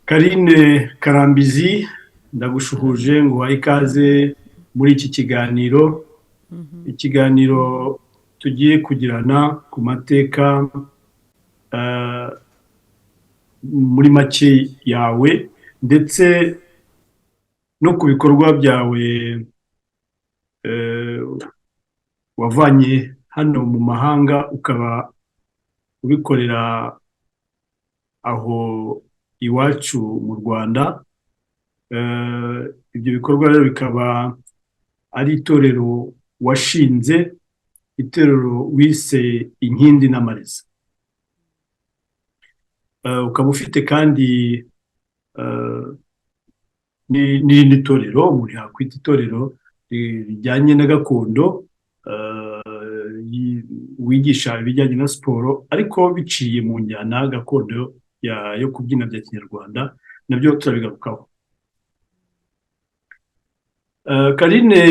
Karine Karambizi ndagushuhuje ngo uhaye ikaze muri iki kiganiro tugiye kugirana ku mateka eh, muri make yawe ndetse no ku bikorwa byawe eh, wavanye hano mu mahanga ukaba ubikorera aho iwacu mu Rwanda. Ibyo bikorwa rero bikaba ari itorero washinze, itorero wise Inkindi n'Amariza. Ukaba ufite kandi eh, n'irindi torero umuntu yakwita itorero rijyanye na gakondo, wigisha ibijyanye na siporo ariko biciye mu njyana gakondo yo kubyina bya Kinyarwanda, nabyo turabigarukaho. Karine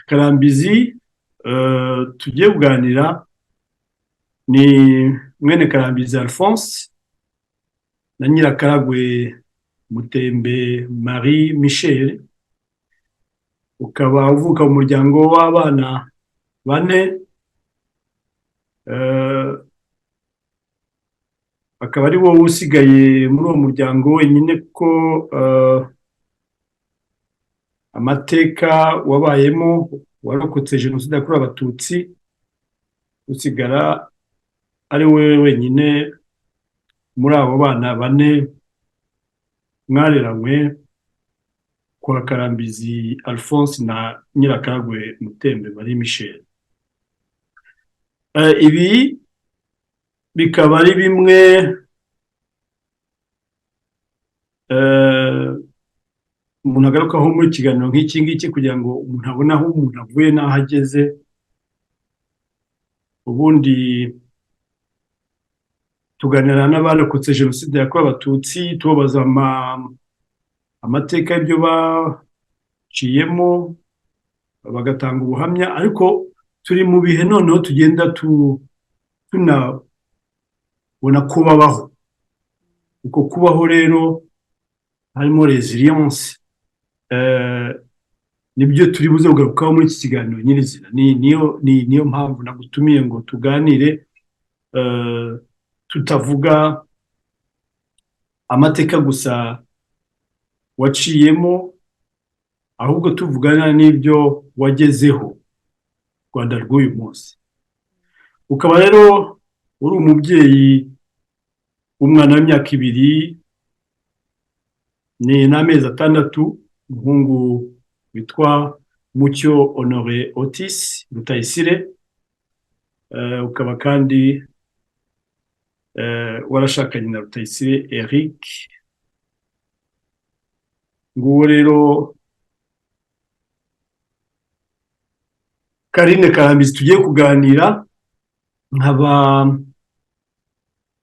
Karambizi tugiye kuganira ni mwene Karambizi Alphonse na Nyirakaragwe Mutembe Marie Michel, ukaba uvuka mu muryango w'abana bane, akaba ari wowe usigaye muri uwo muryango wenyine ko amateka wabayemo warokotse jenoside yakorewe Abatutsi, usigara ari wowe wenyine muri abo bana bane mwareranywe kwa Karambizi Alphonse na Nyirakaragwe Mutembe Marie Michel. Ibi bikaba ari bimwe umuntu agarukaho muri ikiganiro nk'iki ngiki kugira ngo umuntu abone aho umuntu avuye n'aho ageze. Ubundi tuganira n'abarokotse jenoside yakorewe Abatutsi, tubabaza amateka y'ibyo baciyemo, bagatanga ubuhamya, ariko turi mu bihe noneho tugenda tunabona ko babaho. Uko kubaho rero harimo resilience, nibyo turi buze kugarukaho muri iki kiganiro nyirizina. Niyo mpamvu nagutumiye ngo tuganire, tutavuga amateka gusa waciyemo, ahubwo tuvugana n'ibyo wagezeho Rwanda rw'uyu munsi. Ukaba rero uri umubyeyi w'umwana w'imyaka 2 n'amezi 6, umuhungu witwa Mucyo Honoré Otis Rutayisire. Ukaba kandi warashakanye na Rutayisire Eric. Nguwo rero Karine Karambizi tugiye kuganira, nkaba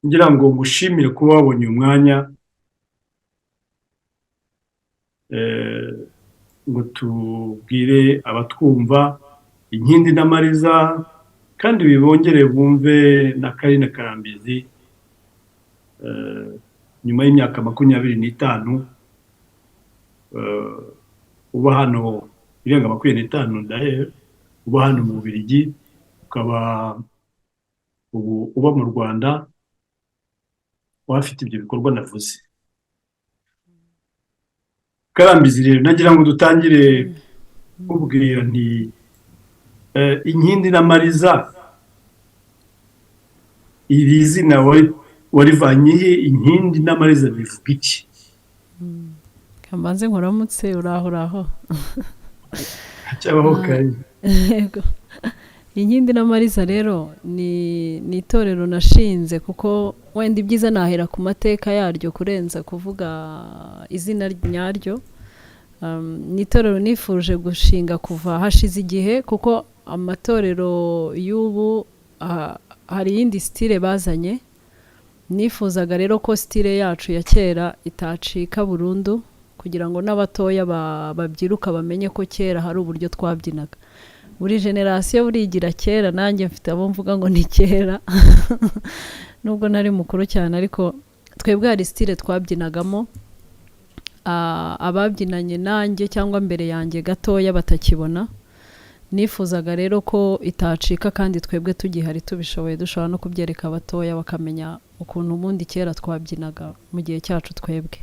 ngira ngo ngushimire kuba wabonye umwanya ngo tubwire abatwumva Inkindi n'Amariza, kandi bibongere bumve na Karine Karambizi nyuma y'imyaka 25 uba hano, irenga 25 ndahe uba hano mu Bubiligi, ukaba uba mu Rwanda, wafite ibyo bikorwa navuze. Karambizi rero nagira ngo dutangire kubwira nti Inkindi n'Amariza, iri zina warivanye he? Inkindi n'Amariza bivuga iki? Kamanze nkuramutse, uraho Cyabaho Karine. Yego. Inkindi n'Amariza rero ni itorero nashinze kuko wenda ibyiza nahera ku mateka yaryo kurenza kuvuga izina nyaryo. Ni itorero nifuje gushinga kuva hashize igihe, kuko amatorero y'ubu hari iyindi style bazanye. Nifuzaga rero ko style yacu ya kera itacika burundu, kugira ngo n'abatoya babyiruka bamenye ko kera hari uburyo twabyinaga. Buri generation burigira kera, nanjye mfite abo mvuga ngo ni kera nubwo nari mukuru cyane, ariko twebwe hari style twabyinagamo ababyinanye nanjye cyangwa mbere yanjye gatoya batakibona. Nifuzaga rero ko itacika kandi twebwe tugihari tubishoboye dushobora no kubyereka abatoya bakamenya ukuntu ubundi kera twabyinaga mu gihe cyacu twebwe.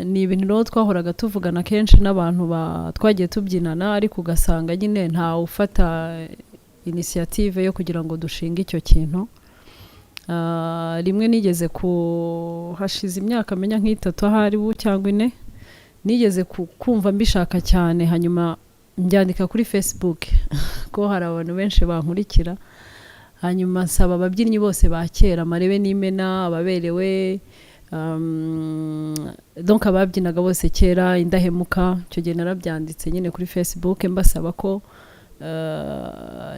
Ni ibintu rero twahoraga tuvugana kenshi n'abantu twagiye tubyinana, ariko ugasanga nyine nta ufata initiative yo kugira ngo dushinge icyo kintu. Rimwe nigeze hashize imyaka menya nk'itatu ahari cyangwa 4, nigeze kumva mbishaka cyane, hanyuma njyandika kuri Facebook ko hari abantu benshi bankurikira, hanyuma nsaba ababyinnyi bose ba kera, Marebe n'Imena, ababerewe, donc ababyinaga bose kera, Indahemuka, icyo gihe narabyanditse nyine kuri Facebook mbasaba ko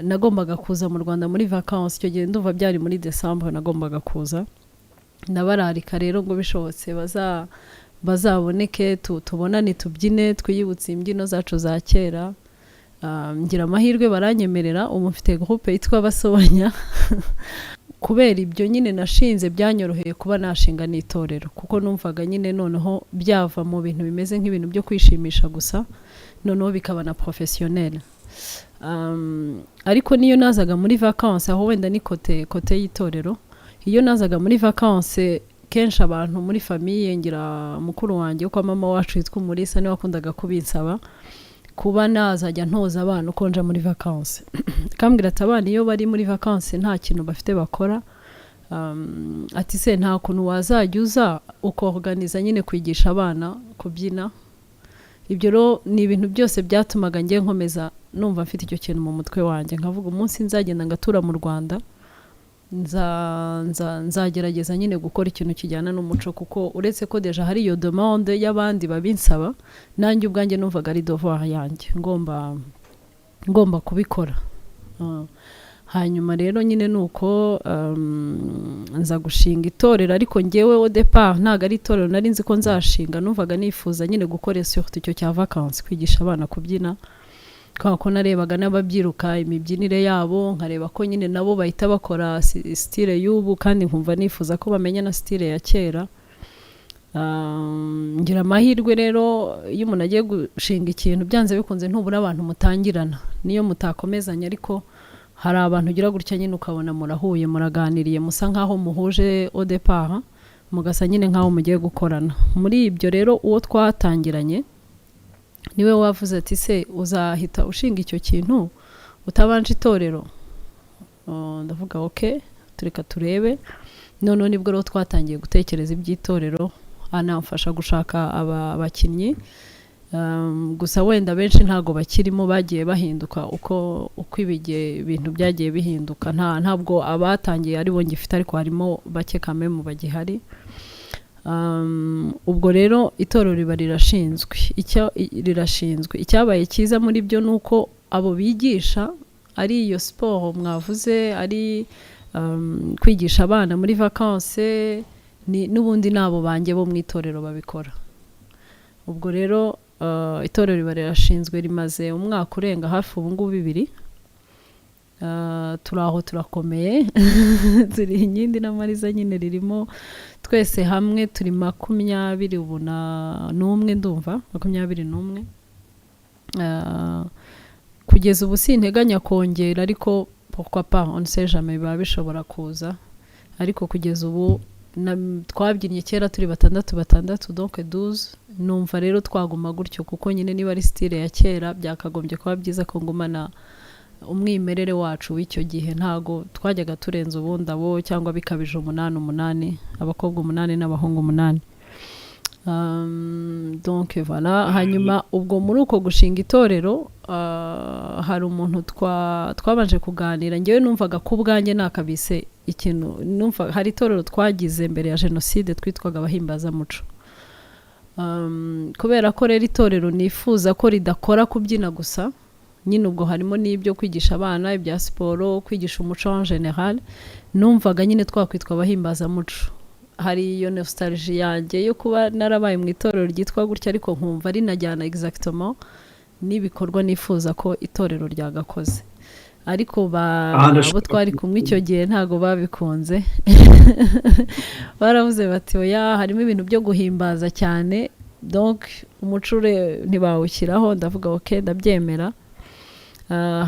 nagombaga kuza mu Rwanda muri vacances. Icyo gihe ndumva byari muri December nagombaga kuza, nabararika rero ngo bishobotse bazaboneke tubonane tubyine twiyibutse imbyino zacu za kera. Ngira amahirwe baranyemerera, ubu mfite groupe yitwa Basobanya. Kubera ibyo nyine nashinze byanyoroheye kuba nashinga n'itorero, kuko numvaga nyine noneho byava mu bintu bimeze nk'ibintu byo kwishimisha gusa, noneho bikaba na professionnel. Ariko niyo nazaga muri vacances, aho wenda ni kote y'itorero, iyo nazaga muri vacances kenshi abantu muri famille, ngira mukuru wanjye uko mama wacu yitwa Umulisa ni wakundaga kubinsaba kuba nazajya ntoza abana uko nja muri vacances. Kambwira ati abana iyo bari muri vacances nta kintu bafite bakora, ati se nta kuntu wazajya uza ukoorganiza nyine kwigisha abana kubyina. Ibyo rero ni ibintu byose byatumaga ngiye nkomeza numva mfite icyo kintu mu mutwe wanjye, nkavuga umunsi nzagenda ngatura mu Rwanda nzagerageza nyine gukora ikintu kijyana n'umuco, kuko uretse ko deja hari iyo demande y'abandi babinsaba, nanjye ubwanjye numvaga ari devoir yanjye ngomba kubikora. Hanyuma rero nyine nuko nza gushinga itorero, ariko ngewe au départ ntago ari itorero nari nzi ko nzashinga, numvaga nifuza nyine gukora surtout icyo cya vacances, kwigisha abana kubyina, ko narebaga n'ababyiruka imibyinire yabo, nkareba ko nyine nabo bahita bakora style y'ubu, kandi nkumva nifuza ko bamenya na style ya kera. Ngira amahirwe rero iyo umuntu agiye gushinga ikintu byanze bikunze ntubura abantu mutangirana, niyo mutakomezanya ariko hari abantu ugira gutya nyine ukabona murahuye, muraganiriye, musa nkaho muhuje au départ, mugasa nyine nkaho mugiye gukorana. Muri ibyo rero uwo twatangiranye niwe wavuze ati se uzahita ushinga icyo kintu utabanje itorero? Ndavuga okay, tureka turebe. None nibwo rero twatangiye gutekereza iby'itorero, anamfasha gushaka abakinnyi. Gusa wenda benshi ntago bakirimo, bagiye bahinduka uko ibintu byagiye bihinduka, ntabwo abatangiye ari bo ngifite, ariko harimo bake kame mu bagihari. Ubwo rero itorero riba rirashinzwe. Icyabaye cyiza muri byo nuko abo bigisha ari iyo sport mwavuze, ari kwigisha abana muri vacances, n'ubundi nabo banjye bo mu itorero babikora. Ubwo rero itorero riba rirashinzwe, rimaze umwaka urenga hafi ubu ngubu 2. Turaho turakomeye. Turi Inkindi na Mariza nyine ririmo twese hamwe turi 21 ubu n'umwe, ndumva 21. Kugeza ubu sinteganya kongera, ariko pourquoi pas, on sait jamais, biba bishobora kuza. Ariko kugeza ubu twabyinnye kera turi 6, donc 12. Numva rero twaguma gutyo, kuko nyine niba ari style ya kera byakagombye kuba byiza ko ngumana umwimerere wacu w'icyo gihe. Ntago twajyaga turenza ubundi abo, cyangwa bikabije 8, abakobwa 8 n'abahungu 8. Donc voilà. Hanyuma ubwo muri uko gushinga itorero hari umuntu twabanje kuganira, ngewe numvaga ku bwanjye nakabise ikintu, numva hari itorero twagize mbere ya Jenoside twitwaga Abahimbaza Muco. Kubera ko rero itorero nifuza ko ridakora kubyina gusa, nyine ubwo harimo n'ibyo kwigisha abana, ibya siporo, kwigisha umuco en general, numvaga nyine twakwitwa Abahimbaza Muco. Hari iyo nostalgie yanjye yo kuba narabaye mu itorero ryitwa gutya, ariko nkumva rinajyana exactement n'ibikorwa nifuza ko itorero ryagakoze. ariko aha abo ndashaka twari kumwe icyo gihe ntabwo babikunze baravuze bati oya harimo ibintu byo guhimbaza cyane donc umucure ntibawushyiraho ndavuga ok ndabyemera.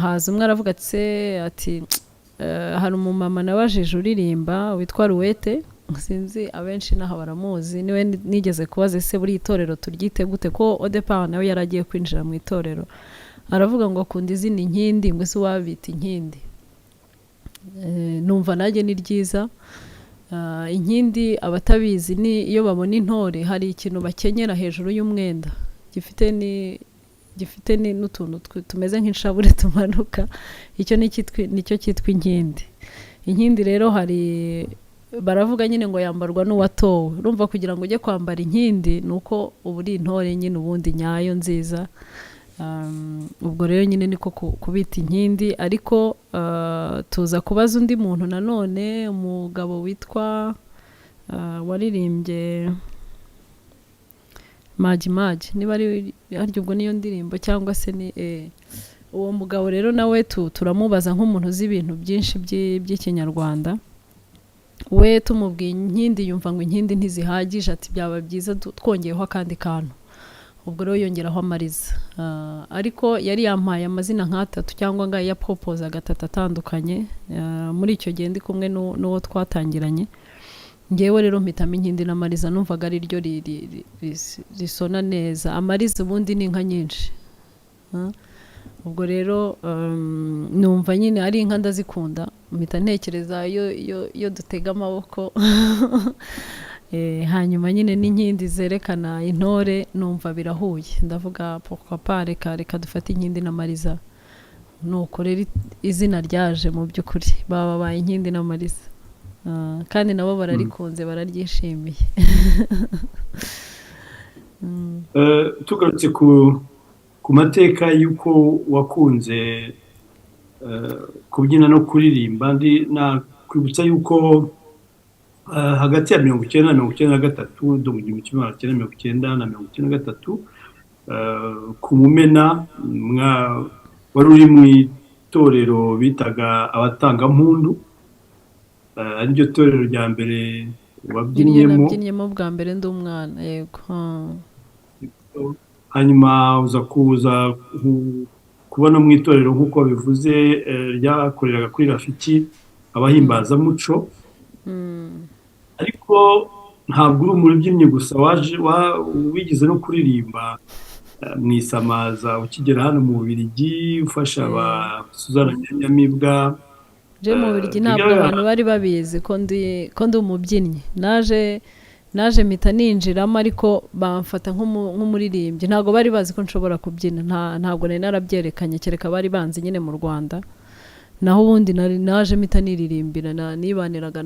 Haza umwe aravuga ati hari umumama nabajije uririmba witwa Ruwete, sinzi abenshi naho baramuzi, niwe nigeze kubaza ese buri itorero turyite gute, ko Odepa nawe yaragiye kwinjira mu itorero, aravuga ngo akunda izina inkindi, ngo ese wabita inkindi. Numva nanjye ni ryiza. Inkindi abatabizi ni iyo babona intore hari ikintu bakenyera hejuru y'umwenda gifite n'utuntu tumeze nk'inshabure tumanuka, icyo nicyo cyitwa inkindi. Inkindi rero baravuga nyine ngo yambarwa n'uwatowe, urumva kugira ngo ujye kwambara inkindi ni uko uba uri intore nyine ubundi nyayo nziza. Ubwo rero nyine niko kubita inkindi, ariko tuza kubaza undi muntu nanone, umugabo witwa waririmbye Maji niba ari harya ubwo niyo ndirimbo cyangwa se ni uwo mugabo rero nawe turamubaza nk'umuntu uzi ibintu byinshi by'ikinyarwanda, we tumubwiye inkindi yumva ngo inkindi ntizihagije, ati byaba byiza twongeyeho akandi kantu. Ubwo rero yongeraho amariza, ariko yari yampaye amazina nk'atatu cyangwa ngaho yapopoza gatatu atandukanye. Muri icyo gihe ndi kumwe n'uwo twatangiranye, ngewe rero mpitamo inkindi n'amariza, numvaga ari ryo risona neza. Amariza ubundi ni inka nyinshi, ubwo rero numva nyine ari inka ndazikunda, mpita ntekereza iyo dutega amaboko hanyuma nyine n'inkindi zerekana intore, numva birahuye, ndavuga pourquoi pas reka dufate inkindi n'amariza. Nuko rero izina ryaje mu by'ukuri babaye inkindi n'amariza, kandi nabo bararikunze bararyishimiye. tugarutse ku mateka y'uko wakunze kubyina no kuririmba, nakwibutsa y'uko hagati ya 1990 na 1993 do mu 1990 na 1993 ku Mumena wari uri mu itorero bitaga abatangampundu, ari ryo torero rya mbere wabyinyemo bwa mbere ndi umwana. Yego. Hanyuma uza kubona mu itorero nk'uko bivuze ryakoreraga kuri Rafiki abahimbazamuco, ariko ntabwo uri umubyinnyi gusa, wigize no kuririmba mu Isamaza ukigera hano mu Bubiligi ufasha aba Suzana Nyamibwa. Je mu Bubiligi ntabwo abantu bari babizi ko ndi umubyinnyi, naje mpita ninjiramo, ariko bamfata nk'umuririmbyi, ntabwo bari bazi ko nshobora kubyina, ntabwo nari narabyerekanye, kereka bari banzi nyine mu Rwanda. Naho ubundi naje mpita niririmbira, nibaniraga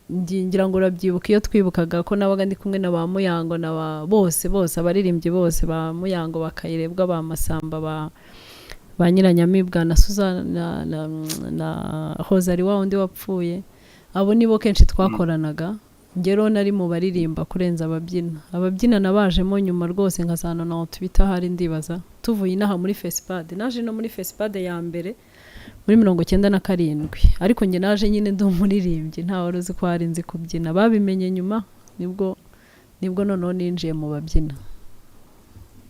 ngira ngo urabyibuka iyo twibukaga ko nabaga ndi kumwe na ba Muyango na bose abaririmbyi bose ba Muyango, bakayirebwa, ba Masamba, ba Nyiranyamibwa na Suzana na Hozari wa undi wapfuye, abo nibo kenshi twakoranaga. Ngero nari mu baririmba kurenza ababyina nabajemo nyuma rwose nkazana na Twitter hari ndibaza tuvuye inaha muri Fespad. Naje no muri Fespad ya mbere muri 1997, ariko nge naje nyine ndi umuririmbyi, nta wari uzi ko hari nzi kubyina, babimenye nyuma nibwo noneho ninjiye mu babyina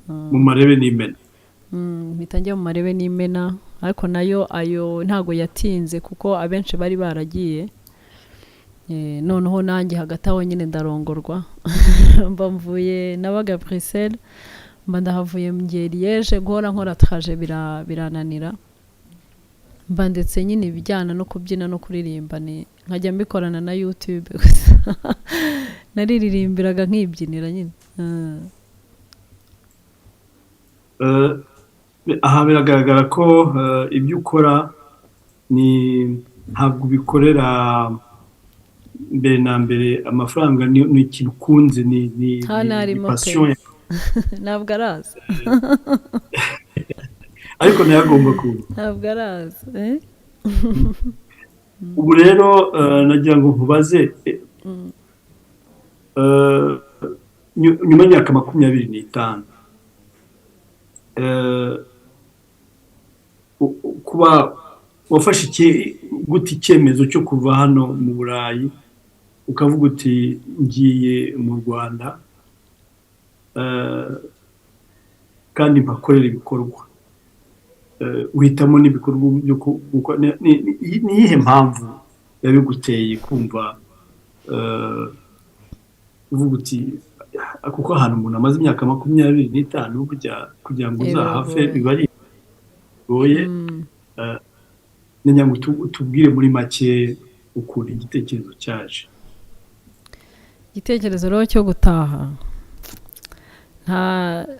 mu Marebe n'Imena. Mpita njya mu Marebe n'Imena, ariko nayo ayo ntago yatinze kuko abenshi bari baragiye. Noneho nanjye hagati aho nyine ndarongorwa mba mvuye nabaga Bruxelles, mba ndahavuye ngiye Liège, guhora nkora trajet birananira, mba ndetse nyine ibijyana no kubyina no kuririmba nkajya mbikorana na YouTube gusa nariririmbiraga nkibyinira nyine. Aha biragaragara ko ibyo ukora ntabwo bikorera mbere na mbere amafaranga, ni ikintu ukunze, ni passion. Ntabwo araza ariko nayo agomba kuba, ntabwo araza. ubu rero nagira ngo nkubaze, nyuma y'imyaka 25 kuba wafashe gute icyemezo cyo kuva hano mu Burayi ukavuga uti ngiye mu Rwanda kandi mpakorera ibikorwa uhitamo n'ibikorwa byo gukora ni iyihe mpamvu yabiguteye kumva uvuga uti kuko ahantu umuntu amaze imyaka 25 burya kugira ngo uzahave biba ari bigoye ngo tubwire muri make ukuntu igitekerezo cyaje. Igitekerezo rero cyo gutaha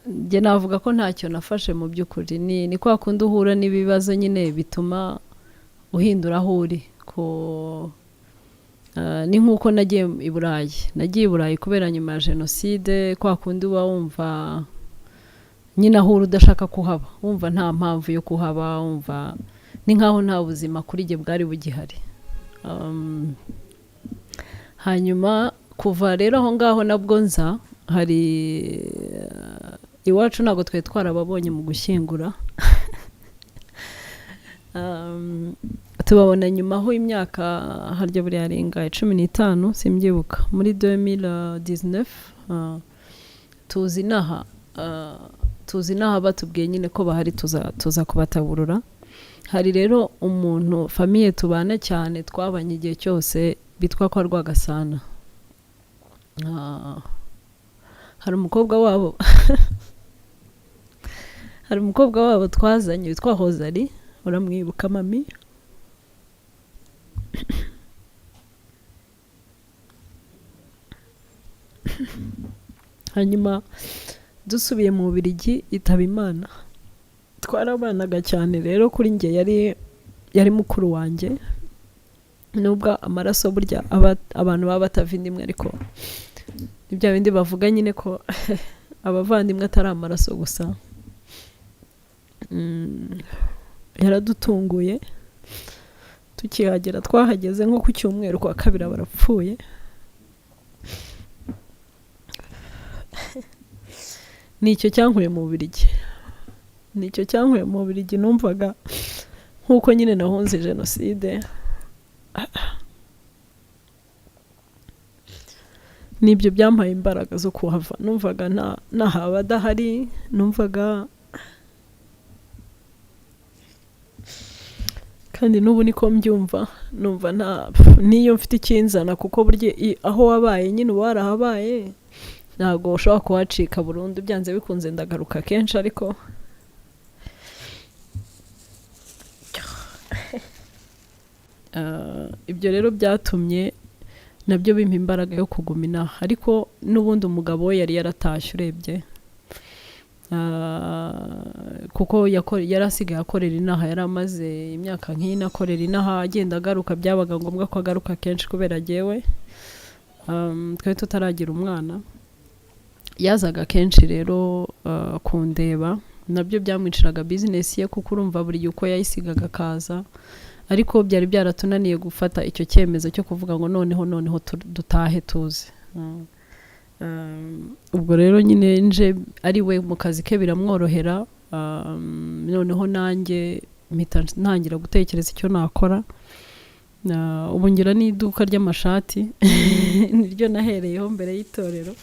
njye navuga ko ntacyo nafashe mu by'ukuri ni kwa kundi uhura n'ibibazo nyine bituma uhindura aho uri ni nk'uko nagiye i Burayi kubera nyuma ya jenoside kwa kundi uba wumva nyine aho uri udashaka kuhaba wumva nta mpamvu yo kuhaba wumva ni nkaho nta buzima kuri jye bwari bugihari hanyuma kuva rero aho ngaho nabwo nza hari iwacu ntabwo twari twarababonye mu gushyingura tubabona nyuma aho imyaka harya buri yarenga 15 simbyibuka muri 2019 tuzi naha batubwiye nyine ko bahari tuza kubataburura. Hari rero umuntu famiye tubana cyane twabanye igihe cyose bitwa kwa Rwagasana. Hari umukobwa wabo twazanye witwa Hozari uramwibuka mami hanyuma dusubiye mu Bubiligi itaba Imana twarabanaga cyane rero kuri njye yari mukuru wanjye nubwo amaraso burya abantu baba batavindimwe ariko ibyo bindi bavuga nyine ko abavandimwe atari amaraso gusa. Yaradutunguye tukihagera twahageze nko ku cyumweru kwa kabiri barapfuye. Nicyo cyankuye mu Bubiligi numvaga nkuko nyine nahunze jenoside nibyo byampaye imbaraga zo kuhava numvaga nahaba adahari numvaga kandi n'ubu niko mbyumva numva niyo mfite ikinzana kuko burya aho wabaye nyine warahabaye ntabwo ushobora kuhacika burundu byanze bikunze ndagaruka kenshi ariko ibyo rero byatumye nabyo bimpa imbaraga yo kuguma inaha ariko n'ubundi umugabo we yari yaratashye urebye kuko yari asigaye akorera inaha yari amaze imyaka nk'ine akorera inaha agenda agaruka byabaga ngombwa ko agaruka kenshi kubera jyewe twari tutaragira umwana yazaga kenshi rero kundeba nabyo byamwiciraga bizinesi ye kuko urumva buri gihe uko yayisigaga akaza ariko byari byaratunaniye gufata icyo cyemezo cyo kuvuga ngo noneho dutahe tuze. Ubwo rero nyine nje ari we mu kazi ke biramworohera noneho nanjye ntangira gutekereza icyo nakora. Ubu ngira n'iduka ry'amashati niryo nahereyeho mbere y'itorero.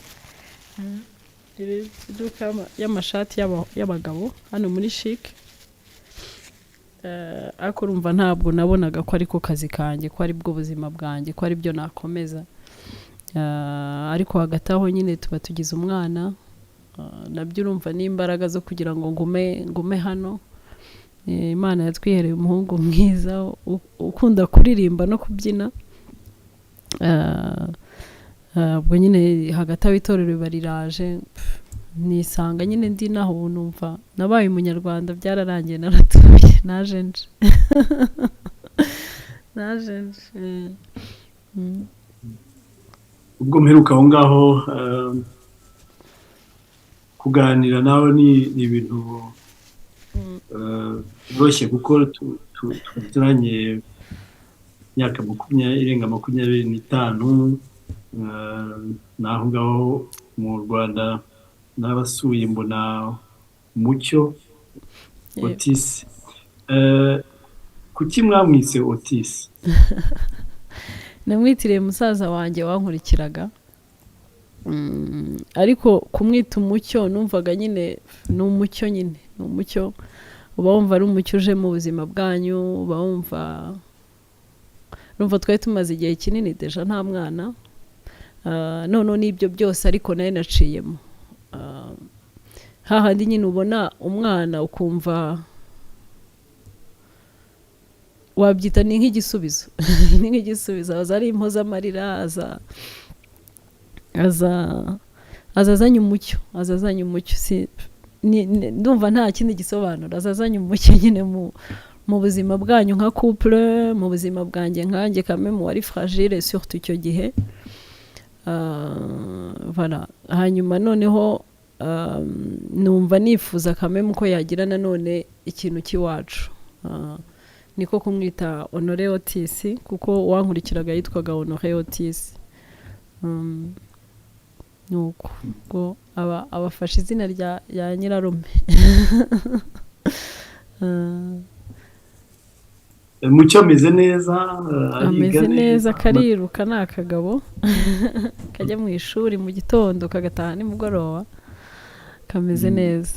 Iduka y'amashati y'abagabo hano muri Chic. Ariko urumva ntabwo nabonaga ko ari ko kazi kanjye ko ari bwo buzima bwanjye ko ari byo nakomeza. Ariko hagati aho nyine tuba tugize umwana nabyo urumva n'imbaraga zo kugira ngo ngume hano. Imana yatwihereye umuhungu mwiza ukunda kuririmba no kubyina. Ubwo nyine hagati aho itorero bariraje nisanga nyine ndi naho numva nabaye umunyarwanda byararangiye naratuye naje nje. Ubwo mperuka aho ngaho kuganira nawe ni ibintu byoroshye kuko tuziranye imyaka irenga 25 naho ngaho mu Rwanda n'abasuye mbona Mucyo Otis ku kuki mwamwise Otis? namwitiriye musaza wanjye wankurikiraga. Ariko kumwita umucyo numvaga nyine ni umucyo, nyine ni umucyo, uba wumva ari umucyo uje mu buzima bwanyu, uba wumva twari tumaze igihe kinini deja nta mwana, none n'ibyo byose ariko nayo naciyemo. Hahandi nyine ubona umwana ukumva wabyita ni nk'igisubizo ni nk'igisubizo, aza ari impozamarira, azazanye umucyo, ndumva nta kindi gisobanuro, azazanye umucyo nyine mu buzima bwanyu nka couple, mu buzima bwanjye nkanjye kame mu wari fragile surtout icyo gihe. Voilà. Hanyuma noneho numva nifuza kame ko yagira nanone ikintu cy'iwacu, niko kumwita Honore Otis, kuko wankurikiraga yitwaga Honore Otis. Nuko ngo abafashe izina rya nyirarume. Mucyo ameze neza, ameze neza, kariruka ni akagabo kajya mu ishuri mu gitondo kagataha nimugoroba, kameze neza.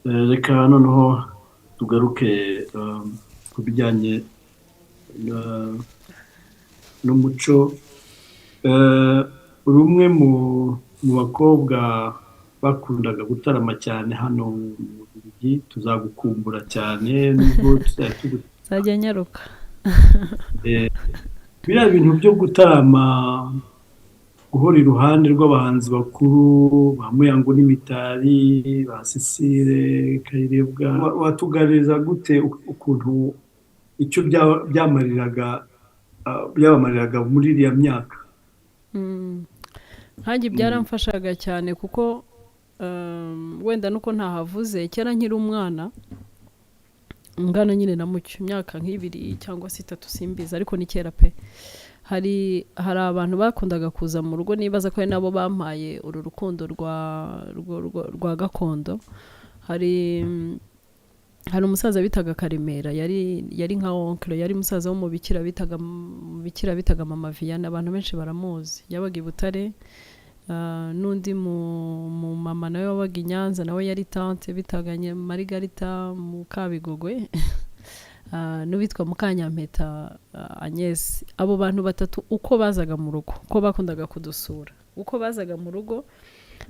Reka noneho tugaruke ku bijyanye n'umuco. Uri umwe mu bakobwa bakundaga gutarama cyane hano mu Bubiligi, tuzagukumbura cyane nubwo tuzajya nyaruka. Biriya bintu byo gutarama, guhora iruhande rw'abahanzi bakuru ba Muyango n'Imitari, ba Cecile Kayirebwa, watugaririza gute ukuntu icyo byabamariraga muri iriya myaka? Nkanjye byaramfashaga cyane kuko wenda nuko ntahavuze, kera nkiri umwana ngana nyine na Mucyo, imyaka nk'ibiri cyangwa se 3 simbiza, ariko ni kera pe. Hari abantu bakundaga kuza mu rugo, nibaza ko ari nabo bampaye uru rukundo rwa gakondo. Hari umusaza bitaga Karemera, yari nka oncle, yari musaza wo mu bikira bitaga Mama Vianney, abantu benshi baramuzi. Yabaga i Butare, n'undi mu mama nawe wabaga i Nyanza, nawe yari tante bitaga Marigarita Mukabigogwe, n'uwitwa Mukanyampeta Agnes. Abo bantu batatu uko bazaga mu rugo, uko bakundaga kudusura, uko bazaga mu rugo,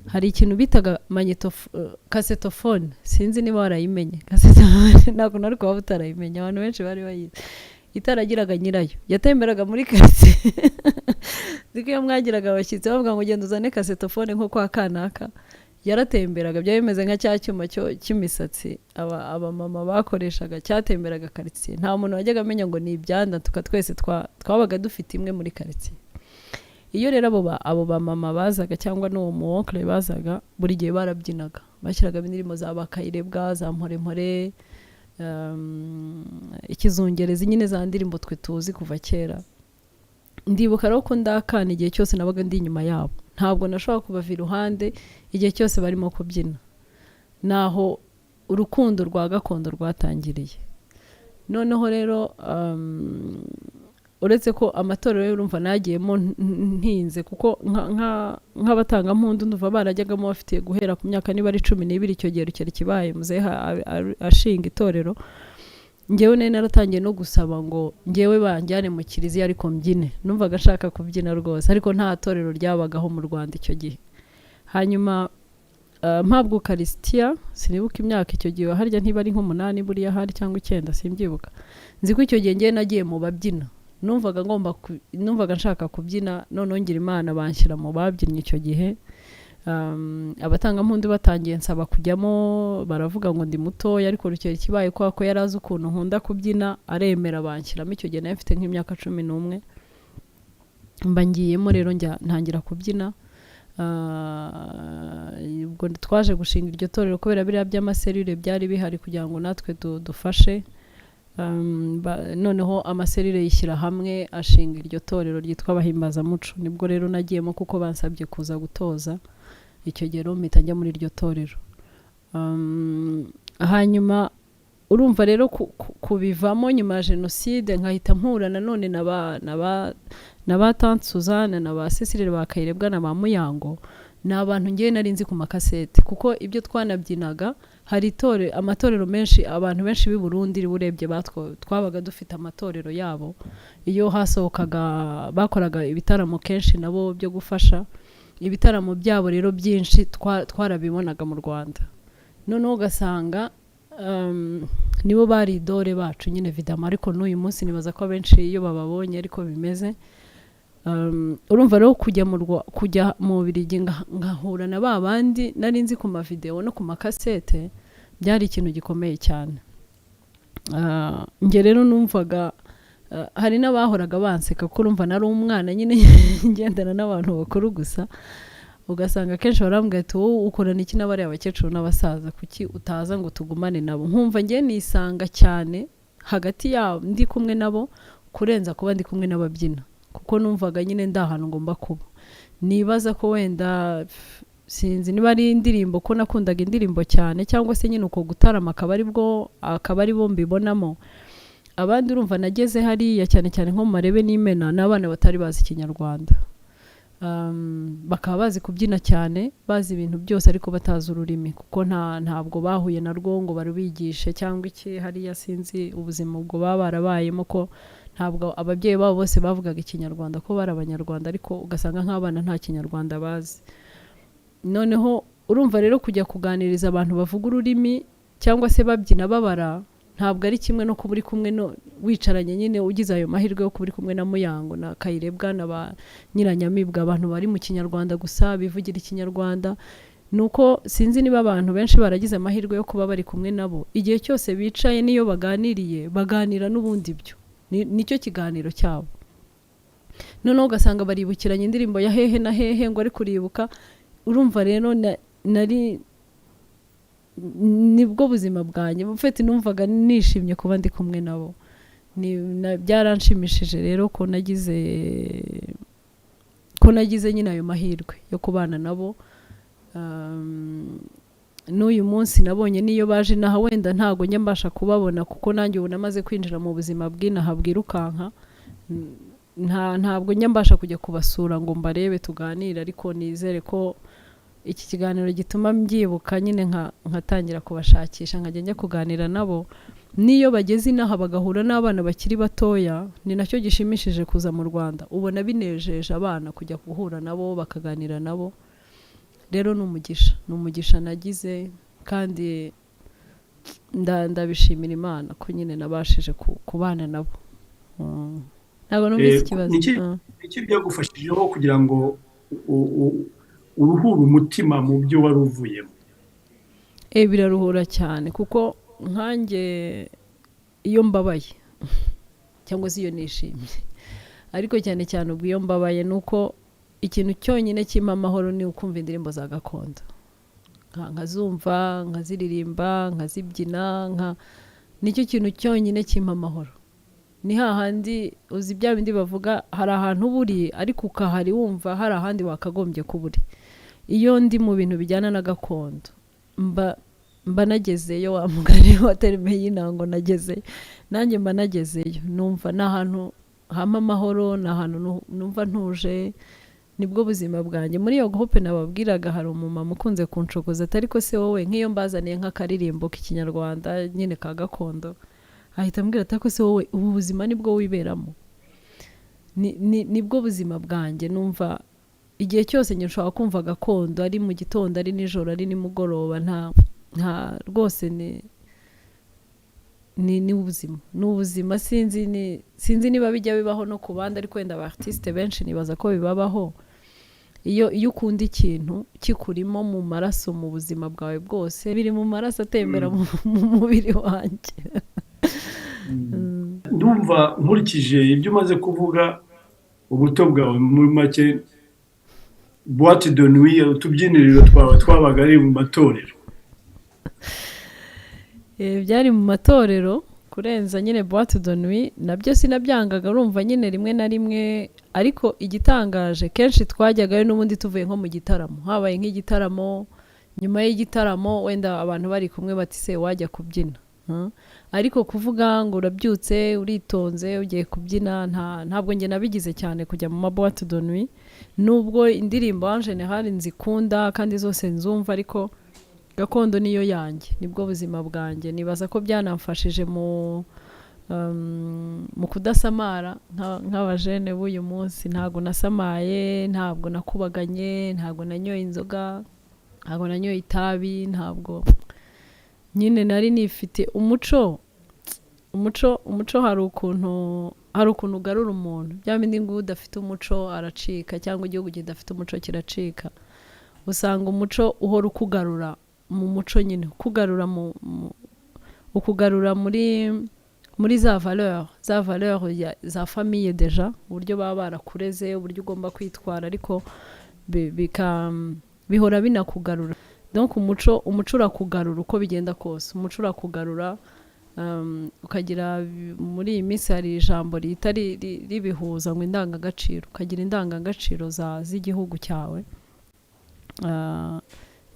hari ikintu bitaga cassetophone, sinzi niba warayimenye. Cassetophone ntabwo nari kuba utarayimenye, abantu benshi bari bayizi. Itaragiraga nyirayo, yatemberaga muri quartier. Ziko iyo mwagiraga abashyitsi bavuga ngo genda uzane cassetophone nko kwa kanaka, yaratemberaga, byari bimeze nka cya cyuma cy'imisatsi aba mama bakoreshaga, cyatemberaga quartier. Nta muntu wajyaga amenya ngo ni ibyanda, twese twabaga dufite imwe muri quartier. Iyo rero abo ba mama bazaga cyangwa n'uwo mu oncle bazaga, buri gihe barabyinaga, bashyiraga indirimbo za Bakayirebwa, za Mpore, ikizungerezi, nyine za ndirimbo twe tuzi kuva kera. Ndibuka rero ko ndakana igihe cyose nabaga ndi inyuma yabo, ntabwo nashobora kubava iruhande igihe cyose barimo kubyina. Naho urukundo rwa gakondo rwatangiriye. Noneho rero uretse ko amatorero y'urumva nagiyemo ntinze, kuko nk'abatanga mpundu ndumva barajyagamo bafite guhera ku myaka niba ari 12 icyo gihe cyari kibaye muzehe ashinga itorero. Ngewe nari naratangiye no gusaba ngo ngewe banjyane mu kiliziya ariko mbyine, numvaga nshaka kubyina rwose, ariko nta torero ryabagaho mu Rwanda icyo gihe. Hanyuma mpabwa Eucharistia, sinibuka imyaka icyo gihe, harya ntiba ari nk'8 buriya hari cyangwa 9 simbyibuka. Nzi ko icyo gihe ngewe nagiye mu babyina, numvaga nshaka kubyina, none ngira Imana banshyira mu babyinnye icyo gihe. Abatanga mpundu batangiye nsaba kujyamo, baravuga ngo ndi mutoya, ariko rukeye kibaye kwa ko yarazi ukuntu nkunda kubyina, aremera banshyiramo. Icyo gihe nafite nk'imyaka 11, mba ngiyemo rero ntangira kubyina. Ubwo twaje gushinga iryo torero kubera biriya by'amaserire byari bihari kugira ngo natwe dufashe. Noneho amaserire yishyira hamwe ashinga iryo torero ryitwa Abahimbazamuco. Nibwo rero nagiyemo kuko bansabye kuza gutoza. Icyo gihe rero mpita njya muri iryo torero. hanyuma urumva rero kubivamo nyuma ya jenoside nkahita mpura nanone na ba tante Suzanne na ba Cecile ba Kayirebwa na ba Muyango ni abantu ngewe nari nzi ku makasete kuko ibyo twanabyinaga hari amatorero menshi abantu benshi b'i Burundi urebye twabaga dufite amatorero yabo iyo hasohokaga bakoraga ibitaramo kenshi nabo byo gufasha ibitaramo byabo rero byinshi twarabibonaga mu Rwanda noneho ugasanga nibo bari idore bacu nyine vidama ariko n'uyu munsi nibaza ko benshi iyo bababonye ariko bimeze urumva rero kujya mu Bubiligi nkahura na ba bandi nari nzi ku mavideo no ku makasete byari ikintu gikomeye cyane nge rero numvaga hari n'abahoraga banseka kuko urumva nari umwana nyine ngendana n'abantu bakuru gusa ugasanga kenshi barambwira ati wowe ukorana iki n'abari abakecuru n'abasaza kuki utaza ngo tugumane nabo nkumva nge nisanga cyane hagati yabo ndi kumwe nabo kurenza kuba ndi kumwe n'ababyina kuko numvaga nyine ndahantu ngomba kuba nibaza ko wenda sinzi niba ari indirimbo ko nakundaga indirimbo cyane cyangwa se nyine uko gutarama akaba ari bo mbibonamo abandi urumva nageze hariya cyane cyane nko mu Marebe n'Imena n'abana batari bazi Ikinyarwanda bakaba bazi kubyina cyane bazi ibintu byose ariko batazi ururimi kuko ntabwo bahuye na rwo ngo barubigishe cyangwa iki hariya sinzi ubuzima ubwo baba barabayemo ko ntabwo ababyeyi babo bose bavugaga Ikinyarwanda ko bari Abanyarwanda ariko ugasanga nk'abana nta Kinyarwanda bazi noneho urumva rero kujya kuganiriza abantu bavuga ururimi cyangwa se babyina babara ntabwo ari kimwe no kuba uri kumwe wicaranye nyine ugize ayo mahirwe yo kuba uri kumwe na Muyango na Kayirebwa na ba Nyiranyamibwa abantu bari mu Kinyarwanda gusa bivugira Ikinyarwanda nuko sinzi niba abantu benshi baragize amahirwe yo kuba bari kumwe nabo igihe cyose bicaye niyo baganiriye baganira n'ubundi byo nicyo kiganiro cyabo noneho ugasanga baribukiranye indirimbo ya hehe na hehe ngo ari kuribuka urumva rero nibwo buzima bwanjye mfite numvaga nishimye kuba ndi kumwe nabo byaranshimishije rero ko nagize nyine ayo mahirwe yo kubana nabo n'uyu munsi nabonye niyo baje naha wenda ntago njya mbasha kubabona kuko nanjye ubu namaze kwinjira mu buzima bw'inaha bwirukanka ntabwo njya mbasha kujya kubasura ngo mbarebe tuganire ariko nizere ko iki kiganiro gituma mbyibuka nyine nkatangira kubashakisha nkajya njya kuganira nabo niyo bageze inaha bagahura n'abana bakiri batoya ni nacyo gishimishije kuza mu Rwanda ubona binejeje abana kujya guhura nabo bakaganira nabo rero ni umugisha nagize kandi ndabishimira Imana ko nyine nabashije kubana nabo ntabwo numvise ikibazo iki byagufashijeho kugira ngo uruhura umutima mu byo wari uvuyemo biraruhura cyane kuko nkanjye iyo mbabaye cyangwa se iyo nishimye ariko cyane cyane ubwo iyo mbabaye ni uko ikintu cyonyine kimpa amahoro ni ukumva indirimbo za gakondo nkazumva nkaziririmba nkazibyina nicyo kintu cyonyine kimpa amahoro ni hahandi uzi bya bindi bavuga hari ahantu buri ariko ukahari wumva hari ahandi wakagombye kuburi iyo ndi mu bintu bijyana na gakondo mba nagezeyo wa mugani wa terime y'intango nagezeyo nanjye mba nagezeyo numva n'ahantu hama amahoro n'ahantu numva ntuje nibwo buzima bwanjye muri iyo groupe nababwiraga hari umumama ukunze kunshokoza atari ko se wowe nk'iyo mbazaniye nk'akaririmbo k'Ikinyarwanda nyine ka gakondo ahita ambwira atari ko se wowe ubu buzima nibwo wiberamo nibwo buzima bwanjye numva igihe cyose njye nshobora kumva gakondo ari mu gitondo ari nijoro ari nimugoroba nta rwose ni ubuzima sinzi niba bijya bibaho no ku bandi ariko wenda abartiste benshi nibaza ko bibabaho iyo ukunda ikintu kikurimo mu maraso mu buzima bwawe bwose biri mu maraso atembera mu mubiri wanjye ndumva nkurikije ibyo umaze kuvuga ubuto bwawe muri make boîte de nuit utubyiniriro twawe twabaga ari mu matorero byari mu matorero kurenza nyine boîte de nuit nabyo sinabyangaga urumva nyine rimwe na rimwe ariko igitangaje kenshi twajyagayo n'ubundi tuvuye nko mu gitaramo habaye nk'igitaramo nyuma y'igitaramo wenda abantu bari kumwe bati se wajya kubyina. Ariko kuvuga ngo urabyutse uritonze ugiye kubyina ntabwo njye nabigize cyane kujya mu maboîte de nuit, nubwo indirimbo en general nzikunda kandi zose nzumva, ariko gakondo niyo yanjye, nibwo buzima bwanjye. Nibaza ko byanamfashije mu kudasamara nk'abajene b'uyu munsi. Ntabwo nasamaye, ntabwo nakubaganye, ntabwo nanyoye inzoga, ntabwo nanyoye itabi, ntabwo nyine nari nifite umuco hari ukuntu ugarura umuntu. Bya bindi ngo udafite umuco aracika, cyangwa igihugu kidafite umuco kiracika. Usanga umuco uhora ukugarura mu muco nyine, ukugarura muri za valeur za famille deja, uburyo baba barakureze, uburyo ugomba kwitwara, ariko bihora binakugarura. Donc umuco urakugarura uko bigenda kose. Umuco urakugarura, ukagira muri iyi minsi hari ijambo rihita ribihuza ngo indangagaciro, ukagira indangagaciro z'igihugu cyawe.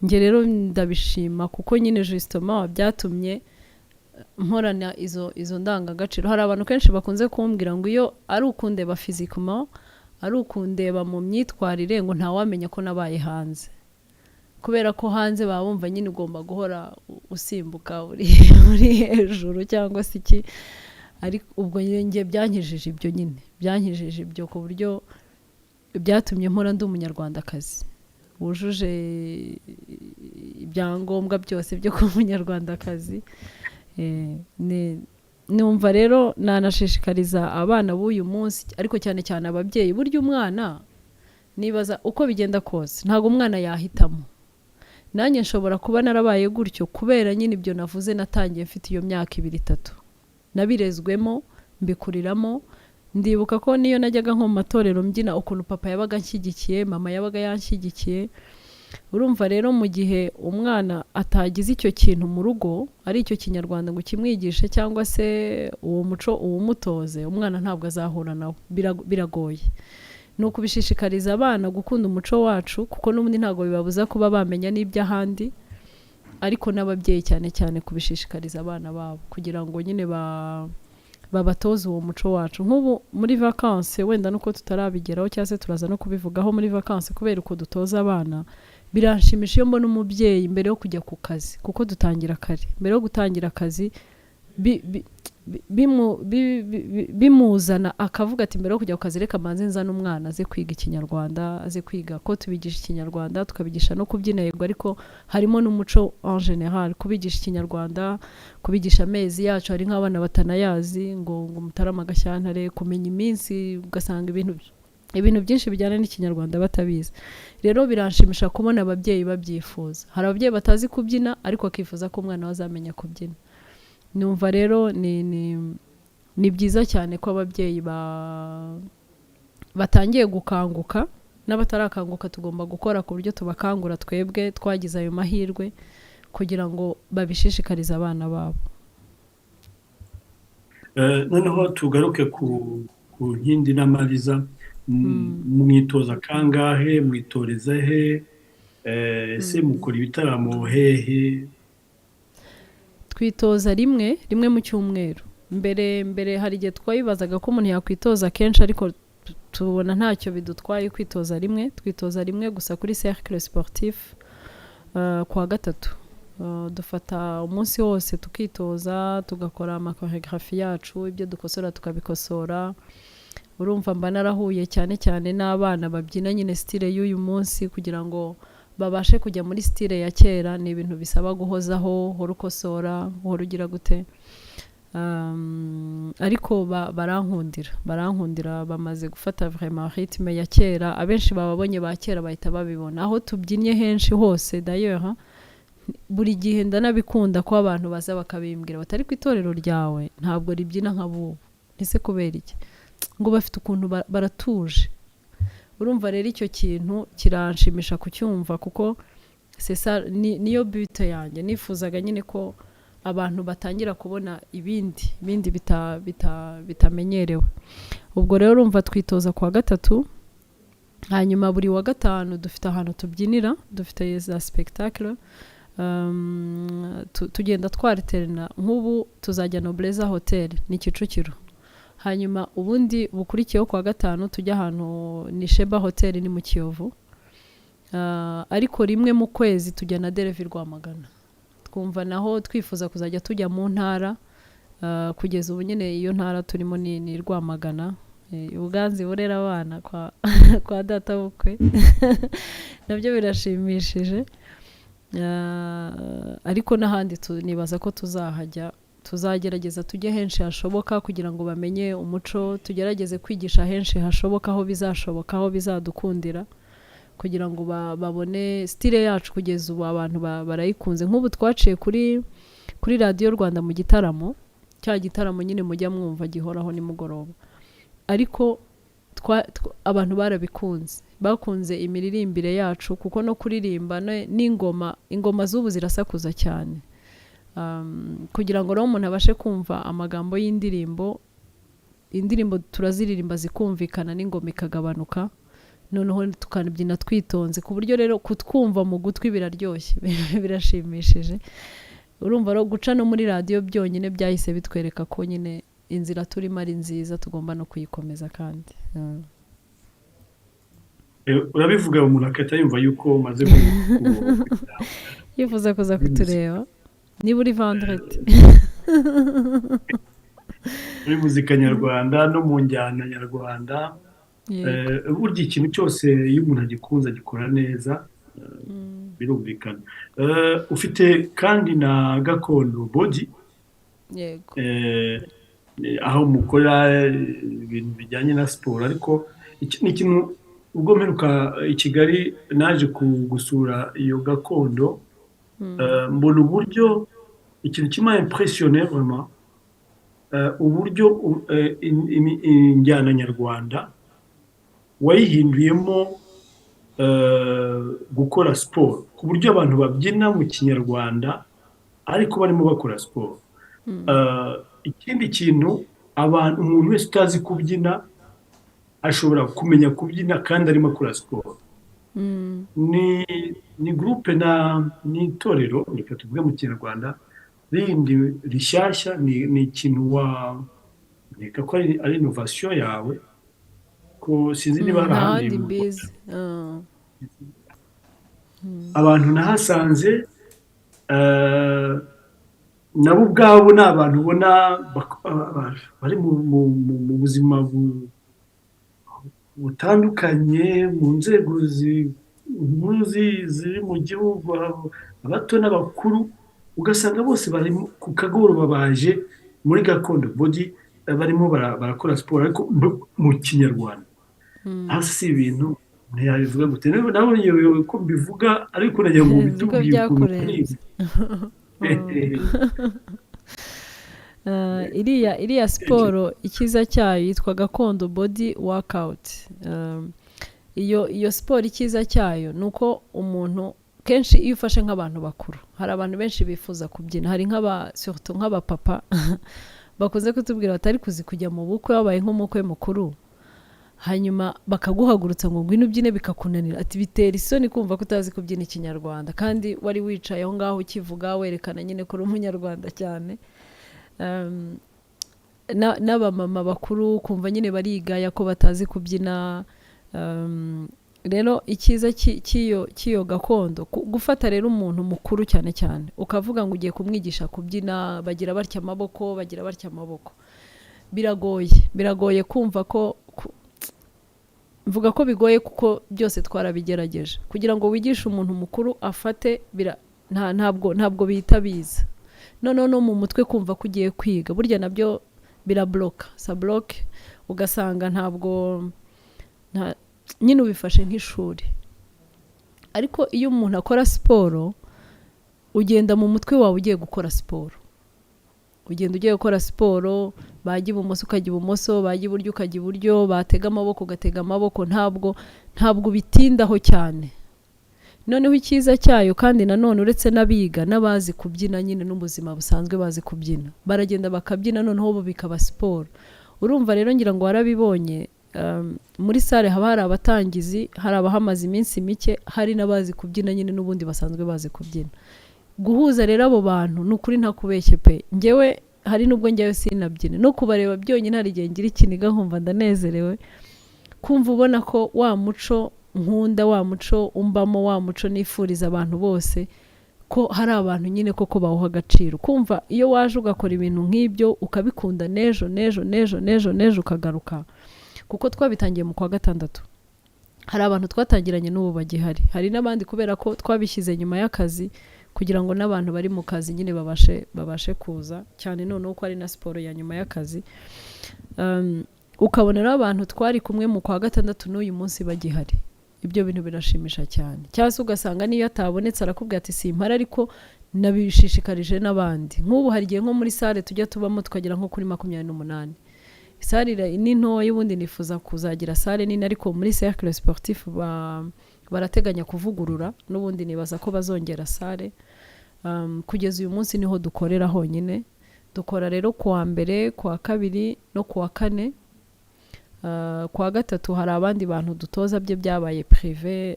Njye rero ndabishima kuko nyine justement byatumye mporana izo ndangagaciro. Hari abantu kenshi bakunze kumbwira ngo iyo ari ukundeba physiquement, ari ukundeba mu myitwarire, ngo ntawamenya ko nabaye hanze, kubera ko hanze baba bumva nyine ugomba guhora usimbuka uri hejuru cyangwa se iki. Ariko ubwo njye byankijije ibyo, nyine byankijije ibyo, ku buryo byatumye mpora ndi umunyarwandakazi wujuje ibyangombwa byose byo kuba umunyarwandakazi. Numva rero nanashishikariza abana b'uyu munsi, ariko cyane cyane ababyeyi. Burya umwana, nibaza uko bigenda kose, ntabwo umwana yahitamo. Nanjye nshobora kuba narabaye gutyo kubera nyine ibyo navuze, natangiye mfite iyo myaka 2-3, nabirezwemo, mbikuriramo. Ndibuka ko niyo najyaga nko mu matorero mbyina, ukuntu papa yabaga anshyigikiye, mama yabaga yanshyigikiye. Urumva rero mu gihe umwana atagize icyo kintu mu rugo, ari icyo kinyarwanda ngo kimwigishe cyangwa se uwo muco uwumutoze, umwana ntabwo azahura nawo, biragoye. Ni ukubishishikariza abana gukunda umuco wacu, kuko n'ubundi ntabwo bibabuza kuba bamenya n'iby'ahandi, ariko n'ababyeyi cyane cyane kubishishikariza abana babo kugira ngo nyine babatoze uwo muco wacu. Nk'ubu muri vacances, wenda nuko tutarabigeraho cyangwa se turaza no kubivugaho muri vacances, kubera uko dutoza abana, biranshimisha iyo mbona umubyeyi mbere yo kujya ku kazi, kuko dutangira kare. Mbere yo gutangira akazi bimuzana akavuga ati mbere yo kujya ku kazi reka manze nzana umwana aze kwiga ikinyarwanda, aze kwiga ko tubigisha ikinyarwanda, tukabigisha no kubyina yego, ariko harimo n'umuco en general, kubigisha ikinyarwanda, kubigisha amezi yacu. Hari nk'abana batanayazi, ngo Mutarama, Gashyantare, kumenya iminsi, ugasanga ibintu byinshi bijyana n'ikinyarwanda batabizi. Rero biranshimisha kubona ababyeyi babyifuza. Hari ababyeyi batazi kubyina ariko akifuza ko umwana we azamenya kubyina. Numva rero ni byiza cyane ko ababyeyi batangiye gukanguka, n'abatarakanguka tugomba gukora ku buryo tubakangura twebwe twagize ayo mahirwe, kugira ngo babishishikarize abana babo. Noneho tugaruke ku nkindi n'amariza. Mwitoza kangahe, mwitoreza he, ese mukora ibitaramo hehe? Twitoza rimwe mu cyumweru. Mbere hari igihe twayibazaga ko umuntu yakwitoza kenshi, ariko tubona ntacyo bidutwaye kwitoza rimwe. Twitoza rimwe gusa kuri Cercle Sportif kuwa gatatu. Dufata umunsi wose tukitoza, tugakora amakoreografi yacu, ibyo dukosora tukabikosora. Urumva mba narahuye cyane cyane n'abana babyina nyine style y'uyu munsi, kugira ngo babashe kujya muri style ya kera. Ni ibintu bisaba guhozaho, hora ukosora, hora ugira gute. Ariko barankundira, bamaze gufata vraiment rythme ya kera. Abenshi bababonye ba kera bahita babibona. Aho tubyinnye henshi hose d'ailleurs, buri gihe ndanabikunda ko abantu baza bakabimbwira batari ku itorero ryawe ntabwo ribyina nka bubu. Ese kubera iki? Ngo bafite ukuntu baratuje. Urumva rero icyo kintu kiranshimisha kucyumva, kuko niyo bite yanjye. Nifuzaga nyine ko abantu batangira kubona ibindi bitamenyerewe. Ubwo rero urumva twitoza kuwa gatatu, hanyuma buri wa gatanu dufite ahantu tubyinira, dufite za spectacle, tugenda twariterana. Nk'ubu tuzajya Nobleza Hotel ni Kicukiro, hanyuma ubundi bukurikiyeho kwa gatanu tujya ahantu ni Sheba Hotel ni mu Kiyovu, ariko rimwe mu kwezi tujya na Dereville Rwamagana. Twumva naho twifuza kuzajya tujya mu ntara, kugeza ubu nyine iyo ntara turimo ni Rwamagana, Ubuganzi Burera abana kwa data bukwe nabyo birashimishije. Ariko n'ahandi nibaza ko tuzahajya, tuzagerageza tujye henshi hashoboka kugira ngo bamenye umuco, tugerageze kwigisha henshi hashoboka, aho bizashoboka, aho bizadukundira, kugira ngo babone style yacu. Kugeza ubu abantu barayikunze. Nk'ubu twaciye kuri Radio Rwanda mu gitaramo, cya gitaramo nyine mujya mwumva gihoraho nimugoroba, ariko abantu barabikunze, bakunze imiririmbire yacu, kuko no kuririmba n'ingoma z'ubu zirasakuza cyane, kugira ngo rero umuntu abashe kumva amagambo y'indirimbo turaziririmba zikumvikana n'ingoma ikagabanuka, noneho tukanabyina twitonze, ku buryo rero kutwumva mu gutwi biraryoshye birashimishije. Urumva rero guca no muri radio byonyine byahise bitwereka ko nyine inzira turimo ari nziza, tugomba no kuyikomeza. Kandi urabivuga umuntu akahita yumva yuko umaze yifuza kuza kutureba niba uri vendredi muri muzika nyarwanda no mu njyana nyarwanda. Burya ikintu cyose iyo umuntu agikunze agikora neza, birumvikana. Ufite kandi na Gakondo Body, yego, aho mukora ibintu bijyanye na siporo. Ariko ni ikintu ubwo mperuka i Kigali naje gusura iyo Gakondo, mbona uburyo ikintu kima impressionné vraiment, uburyo injyana nyarwanda wayihinduyemo gukora siporo, ku buryo abantu babyina mu kinyarwanda ariko barimo bakora siporo. Ikindi kintu, umuntu wese utazi kubyina ashobora kumenya kubyina kandi arimo akora siporo. Ni groupe ni itorero, reka tuvuge mu kinyarwanda, rindi rishyashya. Ni ikintu reka ko ari innovation yawe, ko sinzi niba ari ahandi mbizi. Abantu nahasanze nabo ubwabo ni abantu ubona bari mu buzima butandukanye, mu nzego ziri mu gihugu, abato n'abakuru, ugasanga bose bari ku kagoroba baje muri Gakondo Body, barimo barakora siporo ariko mu kinyarwanda. Hasi ibintu ntiyabivuga gute, nawe yewe ko mbivuga, ariko nagira ngo bitubwiye ukuntu iriya siporo ikiza cyayo yitwa Gakondo Body Workout. Iyo siporo ikiza cyayo ni uko umuntu kenshi iyo ufashe nk'abantu bakuru, hari abantu benshi bifuza kubyina, hari surtout nk'abapapa bakunze kutubwira batari kuzi kujya mu bukwe, wabaye nk'umukwe mukuru, hanyuma bakaguhagurutsa ngo ngwino ubyine, bikakunanira. Ati bitera isoni kumva ko utazi kubyina ikinyarwanda, kandi wari wicaye aho ngaho ukivuga werekana nyine ko uri umunyarwanda cyane. N'abamama bakuru kumva nyine barigaya ko batazi kubyina. Rero icyiza cy'iyo Gakondo, gufata rero umuntu mukuru cyane cyane ukavuga ngo ugiye kumwigisha kubyina, bagira batya amaboko, biragoye kumva ko mvuga ko bigoye, kuko byose twarabigerageje. Kugira ngo wigishe umuntu mukuru afate, ntabwo bihita biza. Noneho no mu mutwe kumva ko ugiye kwiga, burya nabyo birabloka, sabloke, ugasanga nyine ubifashe nk'ishuri. Ariko iyo umuntu akora siporo, ugenda mu mutwe wawe ugiye gukora siporo, ugenda ugiye gukora siporo, bajya ibumoso ukajya ibumoso, bajya iburyo ukajya iburyo, batega amaboko ugatega amaboko, ntabwo bitindaho cyane. Noneho icyiza cyayo kandi nanone, uretse n'abiga n'abazi kubyina nyine n'ubuzima busanzwe bazi kubyina, baragenda bakabyina, noneho bo bikaba siporo. Urumva rero ngira ngo warabibonye, muri sale haba hari abatangizi, hari abahamaze iminsi mike, hari n'abazi kubyina nyine n'ubundi basanzwe bazi kubyina. Guhuza rero abo bantu ni ukuri ntakubeshye pe, njyewe hari n'ubwo njyewe sinabyine, no kubareba byonyine hari igihe ngira ikiniga nkumva ndanezerewe, kumva ubona ko wa muco nkunda, wa muco umbamo, wa muco nifuriza abantu bose, ko hari abantu nyine koko bawuha agaciro. Kumva iyo waje ugakora ibintu nk'ibyo ukabikunda nejo ukagaruka, kuko twabitangiye mu kwa gatandatu, hari abantu twatangiranye n'ubu bagihari, hari n'abandi kubera ko twabishyize nyuma y'akazi kugira ngo n'abantu bari mu kazi nyine babashe kuza cyane, noneho uko ari na siporo ya nyuma y'akazi. Ukabona rero abantu twari kumwe mu kwa gatandatu n'uyu munsi bagihari, ibyo bintu birashimisha cyane. Cyangwa se ugasanga niyo atabonetse arakubwira ati simpara, ariko nabishishikarije n'abandi. Nk'ubu hari igihe nko muri sale tujya tubamo tukagera nko kuri 28. Sale ni ntoya, ubundi nifuza kuzagira sale nini, ariko muri cercle sportif barateganya kuvugurura, n'ubundi nibaza ko bazongera sale. Kugeza uyu munsi niho dukorera honyine. Dukora rero kuwa mbere, kuwa kabiri no kuwa kane. Kuwa gatatu hari abandi bantu dutoza bye byabaye privé,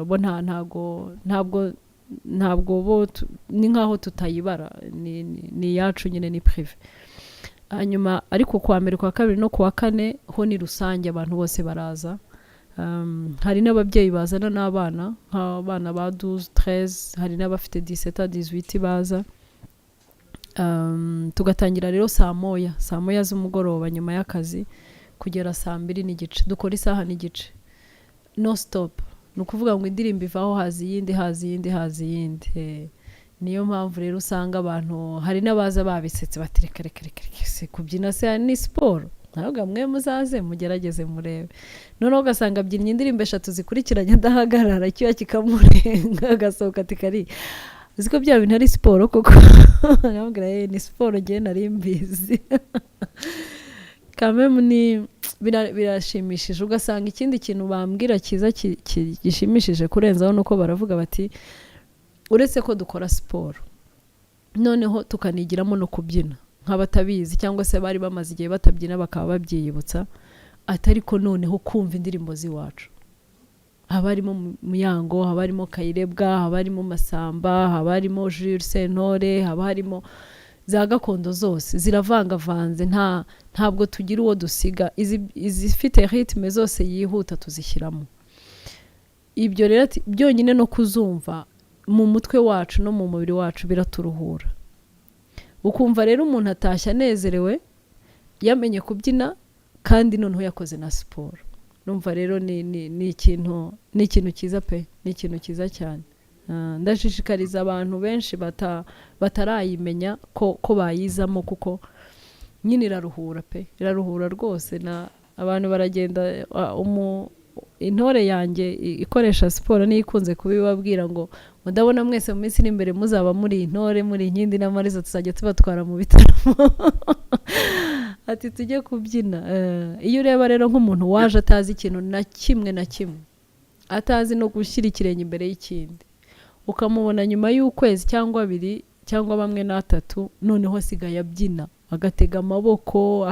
bo ntabwo bo ni nkaho tutayibara, ni yacu nyine, ni privé. Hanyuma ariko kuwa mbere, kuwa kabiri no kuwa kane ho ni rusange, abantu bose baraza. Hari n'ababyeyi bazana n'abana, nk'abana ba 12, 13, hari n'abafite 17, 18 baza. Tugatangira rero saa moya z'umugoroba nyuma y'akazi kugera saa 2:30. Dukora isaha n'igice no stop, ni ukuvuga ngo indirimbo ivaho hazi iyindi. Niyo mpamvu rero usanga abantu, hari n'abaza babisetse bati reka kubyina se ni siporo, ntabwo mwe muzaze mugerageze murebe. Noneho ugasanga abyinnye indirimbo 3 zikurikiranye adahagarara, icyuya kikamurenga agasohoka ati kari uzi ko bya bintu ari siporo koko. Nabwira ni siporo ngiye nari mbizi. Kamwe ni birashimishije. Ugasanga ikindi kintu bambwira cyiza gishimishije kurenzaho nuko baravuga bati uretse ko dukora siporo, noneho tukanigiramo no kubyina nk'abatabizi, cyangwa se bari bamaze igihe batabyina bakaba babyiyibutsa, atari ko noneho kumva indirimbo z'iwacu. Haba harimo Muyango, haba harimo Kayirebwa, haba harimo Masamba, haba harimo Jules Sentore, haba harimo za gakondo zose ziravangavanze, ntabwo tugira uwo dusiga. Izifite ritme zose yihuta tuzishyiramo. Ibyo rero byonyine no kuzumva mu mutwe wacu no mu mubiri wacu biraturuhura. Ukumva rero umuntu atashya anezerewe, yamenye kubyina kandi noneho yakoze na siporo. Numva rero ni ikintu cyiza pe, ni ikintu cyiza cyane. Ndashishikariza abantu benshi batarayimenya ko bayizamo, kuko nyine iraruhura pe, iraruhura rwose. Abantu baragenda, intore yanjye ikoresha siporo niyo ikunze kubibabwira ngo mudabona mwese mu minsi n'imbere muzaba muri intore, muri Inkindi na Mariza, tuzajya tubatwara mu bitaramo. Ati tujye kubyina. Iyo ureba rero nk'umuntu waje atazi ikintu na kimwe, atazi no gushyira ikirenge imbere y'ikindi, ukamubona nyuma y'ukwezi cyangwa 2 cyangwa bamwe na 3, noneho asigaye abyina, agatega amaboko,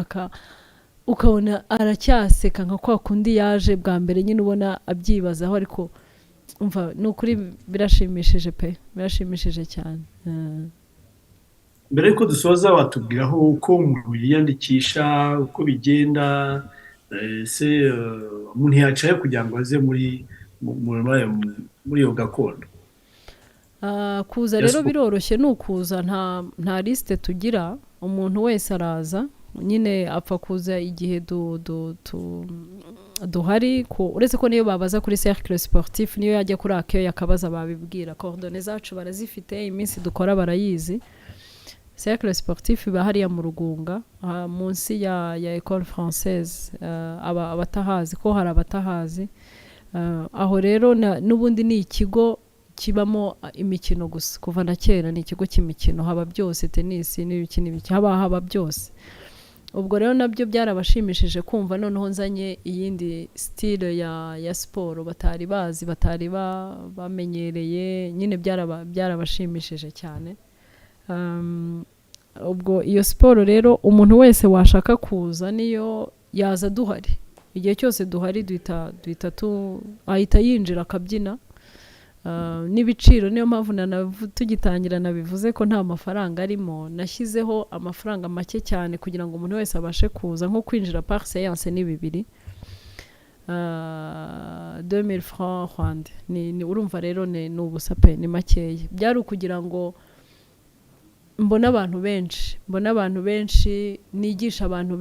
ukabona aracyaseka nka kwa kundi yaje bwa mbere, nyine ubona abyibazaho. Ariko umva n'ukuri birashimishije pe, birashimishije cyane. Mbere yuko dusoza watubwiraho uko umuntu yiyandikisha, uko bigenda, se umuntu yacaye kugira ngo aze muri iyo gakondo. Kuza rero biroroshye, nukuza nta liste tugira, umuntu wese araza, nyine apfa kuza igihe duhari. Uretse ko niyo babaza kuri cercle sportif, niyo yajya kuri accueil yakabaza babibwira, coordonnées zacu barazifite, iminsi dukora barayizi. Cercle sportif iba hariya mu Rugunga, munsi ya École Française. Abatahazi ko hari abatahazi, aho rero n'ubundi ni ikigo kibamo imikino gusa kuva na kera, ni ikigo cy'imikino, haba byose, tennis n'ibiki, haba byose. Ubwo rero nabyo byarabashimishije kumva noneho nzanye iyindi style ya siporo batari bazi, batari bamenyereye, nyine byarabashimishije cyane. Ubwo iyo siporo rero umuntu wese washaka kuza niyo yaza duhari, igihe cyose duhari ahita yinjira akabyina. N'ibiciro niyo mpamvu tugitangira nabivuze ko nta mafaranga arimo, nashyizeho amafaranga make cyane kugira ngo umuntu wese abashe kuza, nko kwinjira par séance ni 2000 francs rwanda, urumva rero ni ubusa pe, ni makeya. byari ukugira ngo mbona abantu benshi, nigisha abantu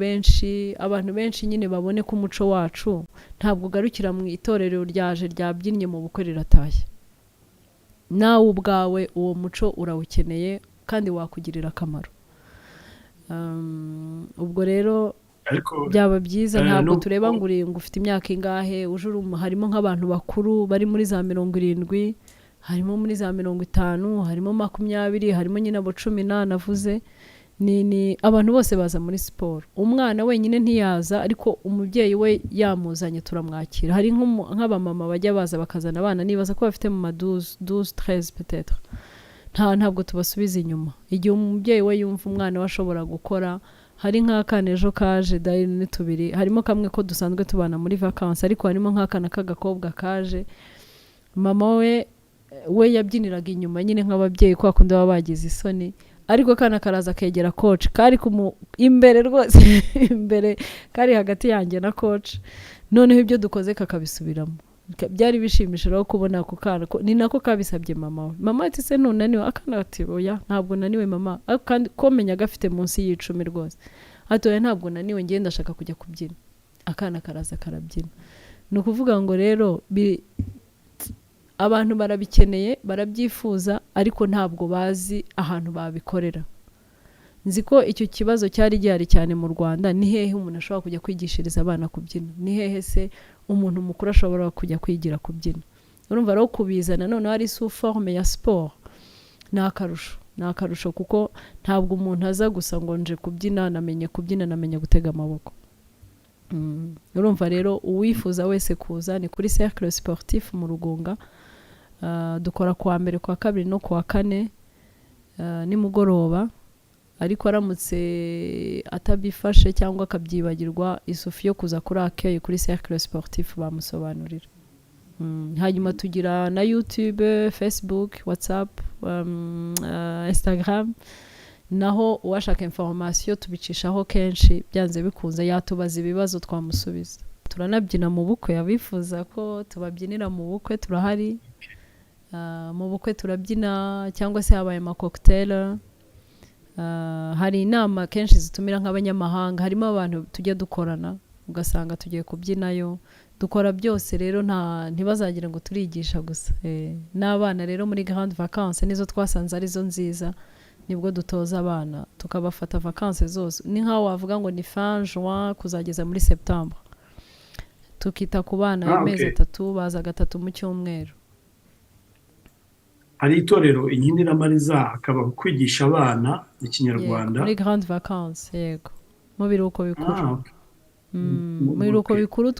benshi nyine babone ko umuco wacu ntabwo ugarukira mu itorero ryaje ryabyinnye mu bukwe riratashye. nawe ubwawe uwo muco urawukeneye kandi wakugirira akamaro. Ubwo rero byaba byiza, ntabwo tureba ngo ufite imyaka ingahe, harimo nk'abantu bakuru bari muri za 70, harimo muri za 50, harimo 20, harimo nyine abo 10 navuze. Ni abantu bose baza muri siporo. Umwana wenyine ntiyaza, ariko umubyeyi we yamuzanye turamwakira. Hari nk'abamama bajya baza bakazana abana, nibaza ko bafite mu ma 12-13 peut-être. Ntabwo tubasubiza inyuma. Igihe umubyeyi we yumva umwana we ashobora gukora, hari nk'akana ejo kaje dahil ni 2, harimo kamwe ko dusanzwe tubana muri vacances, ariko harimo nk'akana k'agakobwa kaje, mama we yabyiniraga inyuma nyine nk'ababyeyi kwa kundi baba bagize isoni, ariko kana karaza kegera coach, kari imbere rwose imbere, kari hagati yanjye na coach, noneho ibyo dukoze kakabisubiramo. Byari bishimishije rero kubona ako kana, ni nako kabisabye mama we. Mama ati se nunaniwe? Akana ati oya ntabwo naniwe mama, kandi komenya gafite munsi y'10 rwose. Ati oya ntabwo naniwe, ngenda ndashaka kujya kubyina. Akana karaza karabyina. Ni ukuvuga ngo rero abantu barabikeneye, barabyifuza, ariko ntabwo bazi ahantu babikorera. Nzi ko icyo kibazo cyari gihari cyane mu Rwanda. Ni hehe umuntu ashobora kujya kwigishiriza abana kubyina? Ni hehe se umuntu mukuru ashobora kujya kwigira kubyina? Urumva rero kubizana noneho ari sous forme ya sport ni akarusho, kuko ntabwo umuntu aza gusa ngo nje kubyina, namenye gutega amaboko. Urumva rero uwifuza wese kuza ni kuri Cercle Sportif mu Rugunga. Dukora kuwa mbere, kuwa kabiri no kuwa kane nimugoroba. Ariko aramutse atabifashe cyangwa akabyibagirwa, isufi yo kuza kuri accueil kuri Cercle Sportif bamusobanurira. Hanyuma tugira na YouTube, Facebook, WhatsApp, Instagram, naho uwashaka information tubicishaho kenshi, byanze bikunze yatubaza ibibazo twamusubiza. Turanabyina mu bukwe, abifuza ko tubabyinira mu bukwe turahari. Mu bukwe turabyina, cyangwa se habaye ama cocktail. Hari inama kenshi zitumira nk'abanyamahanga, harimo abantu tujya dukorana, ugasanga tugiye kubyinayo. Dukora byose rero, ntibazagira ngo turigisha gusa. N'abana rero muri grande vacances nizo twasanze arizo nziza, nibwo dutoza abana tukabafata vacances zose. Ni nkaho wavuga ngo ni fin juin kuzageza muri septembre, tukita ku bana amezi 3, baza 3 mu cyumweru. Hari itorero Inkindi na Mariza akaba kwigisha abana ikinyarwanda muri grande vacances, yego, mu biruhuko bikuru. Mu biruhuko bikuru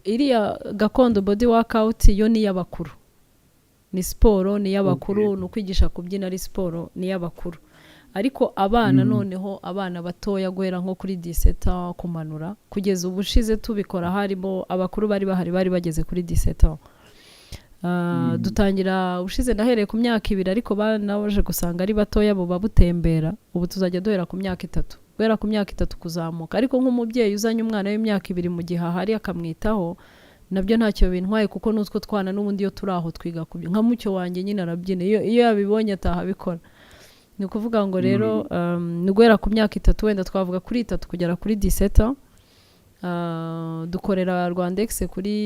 iriya gakondo body workout yo ni y'abakuru, ni siporo ni y'abakuru. Ni ukwigisha kubyina ari siporo ni y'abakuru, ariko abana noneho abana batoya guhera nko kuri 17 ans kumanura, kugeza ubushize tubikora harimo abakuru bari bageze kuri 17 ans. Dutangira ushize nahereye ku myaka 2, ariko naje gusanga ari batoya bo babutembera. Ubu tuzajya duhera ku myaka 3, guhera ku myaka 3 kuzamuka. Ariko nk'umubyeyi uzanye umwana w'imyaka 2 mu gihe ahari akamwitaho, nabyo ntacyo bintwaye, kuko nutwo twana n'ubundi yo turaho twiga kubyina. Nka mucyo wanjye nyine arabyina, iyo yabibonye ataha bikora. Ni ukuvuga ngo rero ni guhera ku myaka 3, wenda twavuga kuri 3 kugera kuri 17 ans. Dukorera Rwandex kuri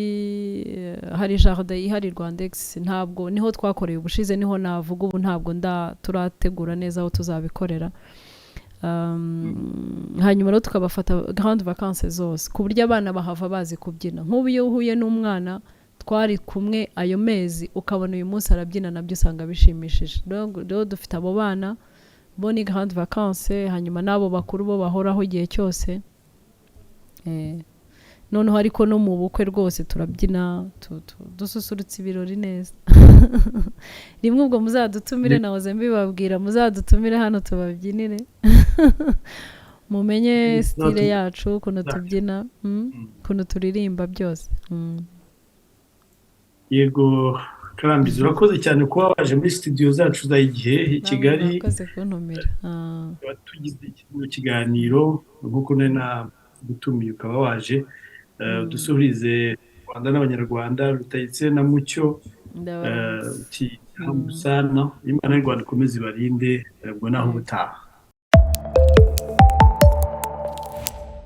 hari jardin ihari Rwandex, ntabwo niho twakoreye ubushize, niho navuga. Ubu ntabwo turategura neza aho tuzabikorera. Hanyuma rero tukabafata grande vacances zose, ku buryo abana bahava bazi kubyina. Nk'ubu iyo uhuye n'umwana twari kumwe ayo mezi, ukabona uyu munsi arabyina, nabyo usanga bishimishije. Rero dufite abo bana bo ni grande vacances, hanyuma n'abo bakuru bo bahoraho igihe cyose. Noneho ariko no mu bukwe rwose turabyina, dususurutsa ibirori neza. Rimwe ubwo muzadutumire, nahoze mbibabwira, muzadutumire hano tubabyinire. mumenye stile Natwe- yacu ukuntu tubyina ukuntu turirimba byose. yego Karambizi urakoze cyane kuba waje muri studio zacu za igihe i namwe Kigali mwakoze kuntumira. tukaba tugize mu kiganiro nk'uko nari nagutumiye ukaba waje dusuhurize u Rwanda n'Abanyarwanda Rutayisire na Mucyo Ndabaramutsa. uti sana Imana y'u Rwanda ikomeze ibarinde ubwo naho ubutaha